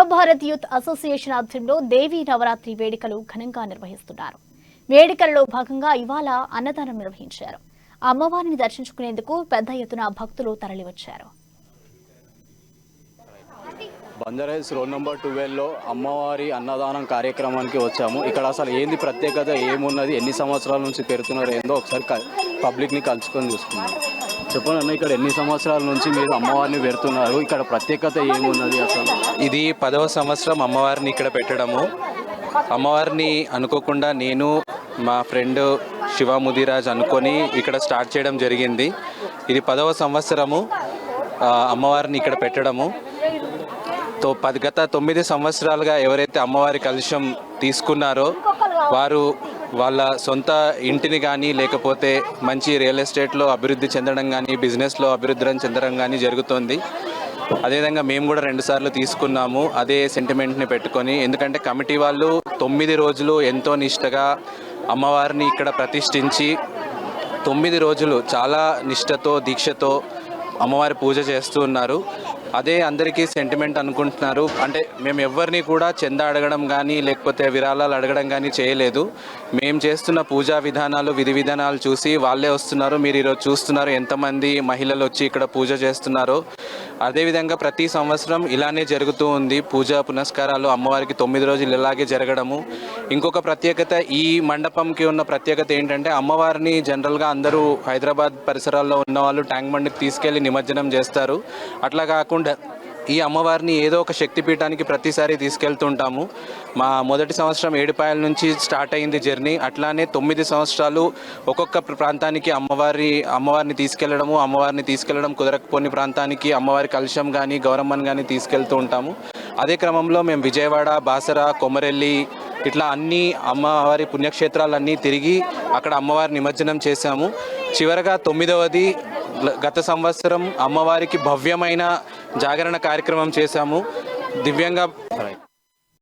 Navabharat youth association ఆధ్వర్యంలో దేవీ నవరాత్రి వేడుకలు ఘనంగా నిర్వహిస్తున్నారు. వేడుకల్లో భాగంగా ఇవాళ అన్నదానం నిర్వహించారు. అమ్మవారిని దర్శించుకునేందుకు పెద్ద ఎత్తున భక్తులు తరలివచ్చారు. బంజారాహిల్స్ రోడ్ నెంబర్ 12లో అమ్మవారి అన్నదానం కార్యక్రమానికి వచ్చాము. ఇక్కడ అసలు ఏంది ప్రత్యేకత, ఏమున్నది, ఎన్ని సంవత్సరాల నుంచి పెడుతున్నారు ఏందో ఒకసారి పబ్లిక్ని కలుసుకొని చూసుకున్నాం. చెప్పండి అన్న, ఇక్కడ ఎన్ని సంవత్సరాల నుంచి మీరు అమ్మవారిని పెడుతున్నారు? ఇక్కడ ప్రత్యేకత ఏమున్నది అసలు? ఇది 10వ సంవత్సరం అమ్మవారిని ఇక్కడ పెట్టడము. అమ్మవారిని అనుకోకుండా నేను మా ఫ్రెండ్ శివ ముదిరాజ్ అనుకొని ఇక్కడ స్టార్ట్ చేయడం జరిగింది. ఇది 10వ సంవత్సరము అమ్మవారిని ఇక్కడ పెట్టడము. గత 9 సంవత్సరాలుగా ఎవరైతే అమ్మవారి కలశం తీసుకున్నారో వారు వాళ్ళ సొంత ఇంటిని కానీ లేకపోతే మంచి రియల్ ఎస్టేట్లో అభివృద్ధి చెందడం కానీ బిజినెస్లో అభివృద్ధి చెందడం కానీ జరుగుతుంది. అదేవిధంగా మేము కూడా 2 సార్లు తీసుకున్నాము అదే సెంటిమెంట్ని పెట్టుకొని. ఎందుకంటే కమిటీ వాళ్ళు 9 రోజులు ఎంతో నిష్టగా అమ్మవారిని ఇక్కడ ప్రతిష్ఠించి 9 రోజులు చాలా నిష్టతో దీక్షతో అమ్మవారి పూజ చేస్తూ ఉన్నారు. అదే అందరికీ సెంటిమెంట్ అనుకుంటున్నారు. అంటే మేము ఎవరిని కూడా చందా అడగడం కానీ లేకపోతే విరాళాలు అడగడం కానీ చేయలేదు. మేము చేస్తున్న పూజా విధానాలు విధి విధానాలు చూసి వాళ్ళే వస్తున్నారు. మీరు ఈరోజు చూస్తున్నారు ఎంతమంది మహిళలు వచ్చి ఇక్కడ పూజ చేస్తున్నారో. అదేవిధంగా ప్రతి సంవత్సరం ఇలానే జరుగుతూ ఉంది. పూజా పునస్కారాలు అమ్మవారికి 9 రోజులు ఇలాగే జరగడము. ఇంకొక ప్రత్యేకత, ఈ మండపంకి ఉన్న ప్రత్యేకత ఏంటంటే అమ్మవారిని జనరల్గా అందరూ హైదరాబాద్ పరిసరాల్లో ఉన్న వాళ్ళు ట్యాంక్ బండ్కి తీసుకెళ్లి నిమజ్జనం చేస్తారు. అట్లా కాకుండా ఈ అమ్మవారిని ఏదో ఒక శక్తిపీఠానికి ప్రతిసారి తీసుకెళ్తుంటాము. మా మొదటి సంవత్సరం ఏడుపాయల నుంచి స్టార్ట్ అయింది జర్నీ. అట్లానే 9 సంవత్సరాలు ఒక్కొక్క ప్రాంతానికి అమ్మవారిని తీసుకెళ్లడం కుదరకపోని ప్రాంతానికి అమ్మవారి కలశం కానీ గౌరమ్మని కానీ తీసుకెళ్తూ ఉంటాము. అదే క్రమంలో మేము విజయవాడ, బాసర, కొమరెల్లి ఇట్లా అన్ని అమ్మవారి పుణ్యక్షేత్రాలన్నీ తిరిగి అక్కడ అమ్మవారి నిమజ్జనం చేశాము. చివరగా 9వది గత సంవత్సరం అమ్మవారికి భవ్యమైన జాగరణ కార్యక్రమం చేశాము. దివ్యంగా